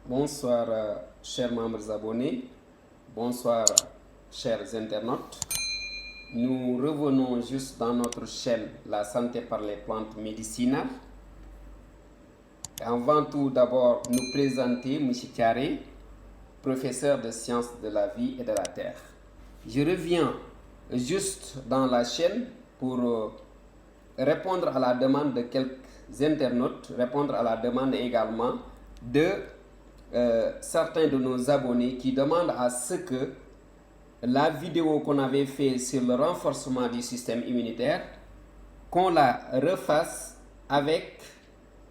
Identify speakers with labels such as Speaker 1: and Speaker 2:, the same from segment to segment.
Speaker 1: Bonsoir, chers membres abonnés. Bonsoir, chers internautes. Nous revenons juste dans notre chaîne La santé par les plantes médicinales. Avant tout, d'abord, nous présenter M. Thiaré, professeur de sciences de la vie et de la terre. Je reviens juste dans la chaîne pour répondre à la demande de quelques internautes, répondre à la demande également de certains de nos abonnés qui demandent à ce que la vidéo qu'on avait fait sur le renforcement du système immunitaire, qu'on la refasse avec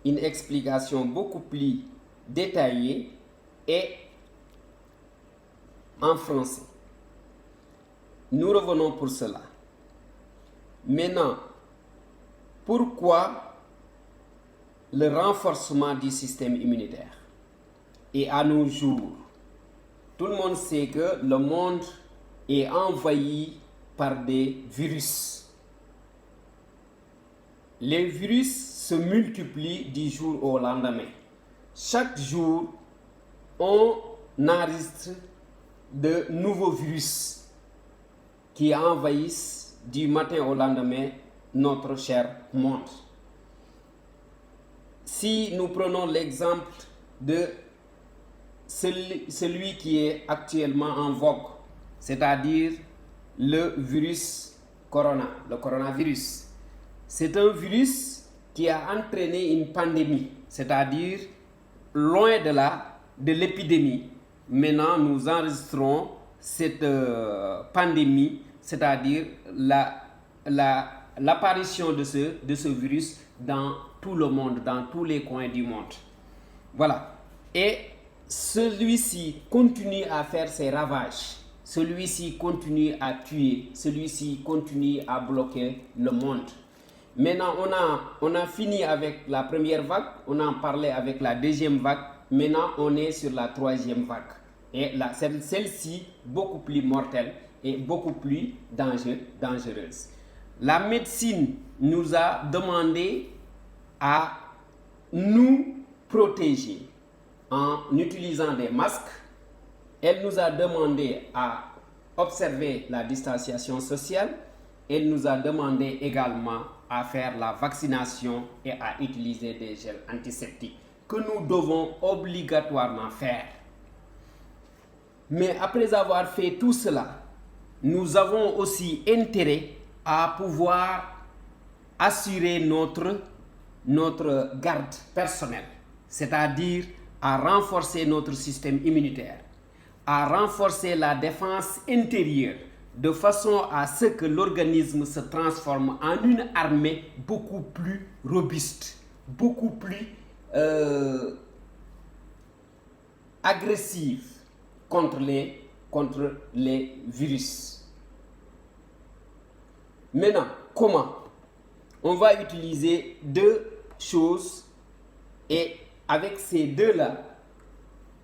Speaker 1: une explication beaucoup plus détaillée et en français. Nous revenons pour cela. Maintenant, pourquoi le renforcement du système immunitaire? Et à nos jours, tout le monde sait que le monde est envahi par des virus. Les virus se multiplient du jour au lendemain. Chaque jour, on enregistre de nouveaux virus qui envahissent du matin au lendemain notre cher monde. Si nous prenons l'exemple de celui qui est actuellement en vogue, c'est-à-dire le virus corona, le coronavirus. C'est un virus qui a entraîné une pandémie, c'est-à-dire loin de l'épidémie. Maintenant, nous enregistrons cette pandémie, c'est-à-dire l'apparition de ce virus dans tout le monde, dans tous les coins du monde. Voilà. Et celui-ci continue à faire ses ravages. Celui-ci continue à tuer. Celui-ci continue à bloquer le monde. Maintenant, on a fini avec la première vague. On en parlait avec la deuxième vague. Maintenant, on est sur la troisième vague. Et celle-ci, beaucoup plus mortelle et beaucoup plus dangereuse. La médecine nous a demandé à nous protéger en utilisant des masques. Elle nous a demandé à observer la distanciation sociale. Elle nous a demandé également à faire la vaccination et à utiliser des gels antiseptiques que nous devons obligatoirement faire. Mais après avoir fait tout cela, nous avons aussi intérêt à pouvoir assurer notre garde personnelle, c'est-à-dire à renforcer notre système immunitaire, à renforcer la défense intérieure, de façon à ce que l'organisme se transforme en une armée beaucoup plus robuste, beaucoup plus agressive contre les virus. Maintenant, comment? On va utiliser deux choses et avec ces deux-là,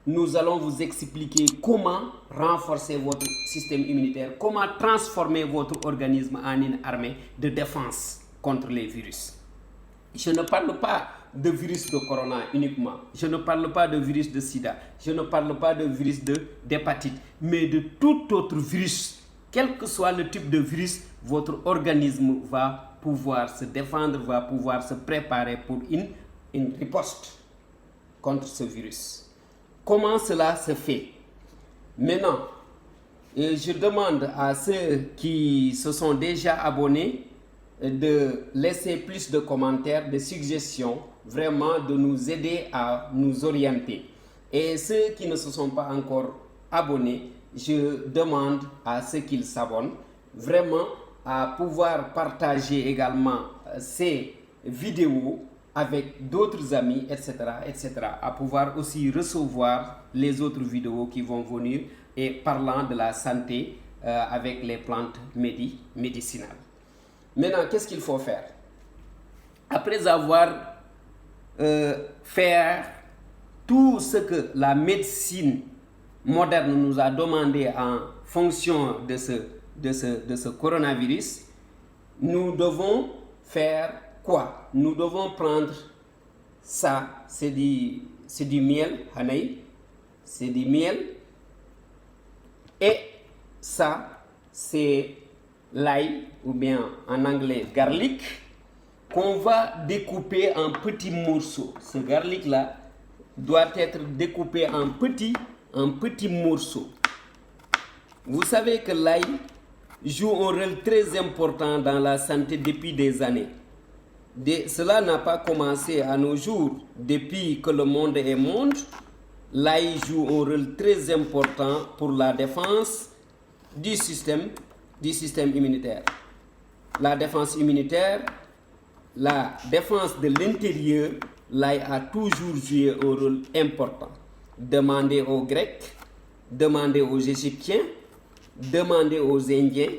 Speaker 1: nous allons vous expliquer comment renforcer votre système immunitaire, comment transformer votre organisme en une armée de défense contre les virus. Je ne parle pas de virus de corona uniquement, je ne parle pas de virus de sida, je ne parle pas de virus d'hépatite, mais de tout autre virus. Quel que soit le type de virus, votre organisme va pouvoir se défendre, va pouvoir se préparer pour une riposte contre ce virus. Comment cela se fait? Maintenant, je demande à ceux qui se sont déjà abonnés de laisser plus de commentaires, de suggestions, vraiment de nous aider à nous orienter. Et ceux qui ne se sont pas encore abonnés, je demande à ceux qui s'abonnent vraiment à pouvoir partager également ces vidéos avec d'autres amis, etc., à pouvoir aussi recevoir les autres vidéos qui vont venir et parlant de la santé avec les plantes médicinales. Maintenant, qu'est-ce qu'il faut faire? Après avoir fait tout ce que la médecine moderne nous a demandé en fonction de ce coronavirus, nous devons faire quoi? Nous devons prendre ça, c'est du miel, Hanaï, c'est du miel. Et ça, c'est l'ail, ou bien en anglais garlic, qu'on va découper en petits morceaux. Ce garlic-là doit être découpé en petits morceaux. Vous savez que l'ail joue un rôle très important dans la santé depuis des années. Cela n'a pas commencé à nos jours. Depuis que le monde est monde, l'ail joue un rôle très important pour la défense du système immunitaire. La défense immunitaire, la défense de l'intérieur, l'ail a toujours joué un rôle important. Demandez aux Grecs, demandez aux Égyptiens, demandez aux Indiens.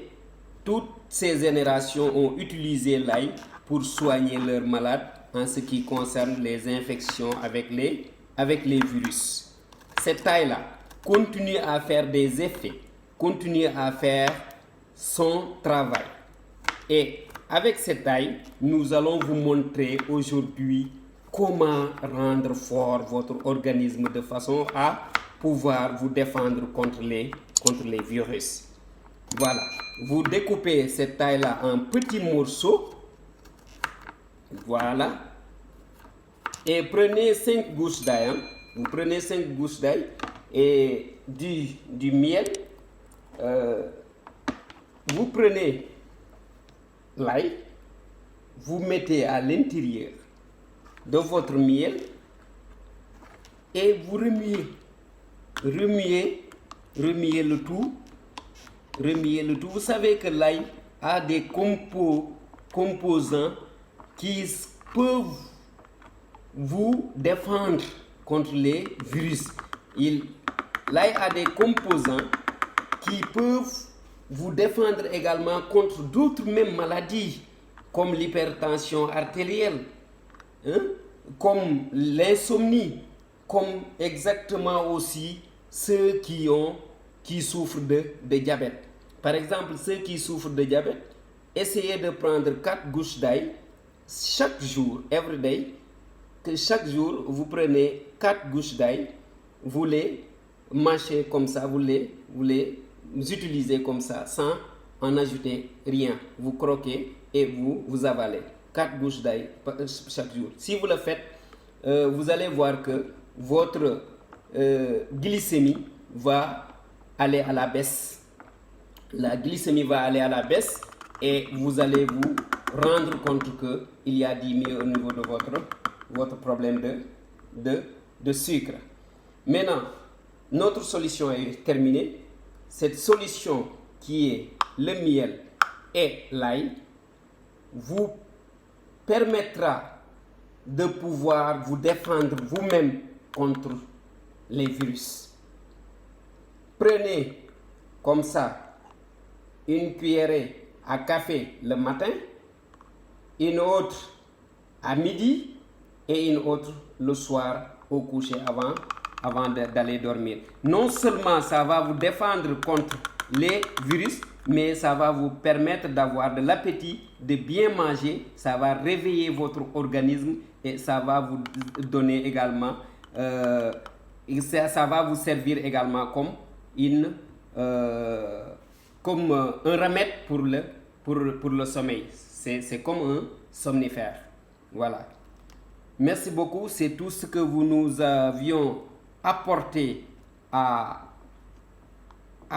Speaker 1: Toutes ces générations ont utilisé l'ail pour soigner leurs malades en ce qui concerne les infections avec les virus. Cette ail-là continue à faire des effets, continue à faire son travail. Et avec cette ail, nous allons vous montrer aujourd'hui comment rendre fort votre organisme de façon à pouvoir vous défendre contre les virus. Voilà, vous découpez cette ail-là en petits morceaux. Voilà. Et prenez 5 gousses d'ail. Hein. Vous prenez 5 gousses d'ail et du miel. Vous prenez l'ail, vous mettez à l'intérieur de votre miel et vous remuez le tout. Vous savez que l'ail a des composants qui peuvent vous défendre contre les virus. L'ail a des composants qui peuvent vous défendre également contre d'autres mêmes maladies, comme l'hypertension artérielle, hein, comme l'insomnie, comme exactement aussi ceux qui souffrent de diabète. Par exemple, ceux qui souffrent de diabète, essayez de prendre 4 gousses d'ail chaque jour, every day, que chaque jour vous prenez 4 gousses d'ail, vous les mâchez comme ça, vous les utilisez comme ça, sans en ajouter rien. Vous croquez et vous avalez 4 gousses d'ail chaque jour. Si vous le faites, vous allez voir que votre glycémie va aller à la baisse. La glycémie va aller à la baisse et vous allez vous rendre compte qu'il y a diminué au niveau de votre problème de sucre. Maintenant, notre solution est terminée. Cette solution qui est le miel et l'ail vous permettra de pouvoir vous défendre vous-même contre les virus. Prenez comme ça une cuillerée à café le matin, une autre à midi et une autre le soir au coucher avant d'aller dormir. Non seulement ça va vous défendre contre les virus, mais ça va vous permettre d'avoir de l'appétit, de bien manger, ça va réveiller votre organisme et ça va vous donner également, ça va vous servir également comme un remède pour le sommeil. C'est comme un somnifère. Voilà. Merci beaucoup. C'est tout ce que nous avions apporté à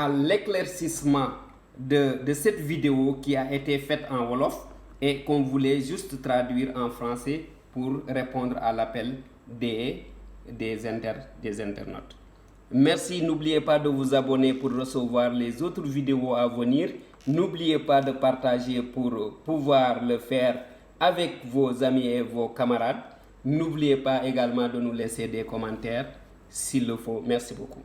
Speaker 1: l'éclaircissement de cette vidéo qui a été faite en Wolof et qu'on voulait juste traduire en français pour répondre à l'appel des internautes. Merci, n'oubliez pas de vous abonner pour recevoir les autres vidéos à venir. N'oubliez pas de partager pour pouvoir le faire avec vos amis et vos camarades. N'oubliez pas également de nous laisser des commentaires s'il le faut. Merci beaucoup.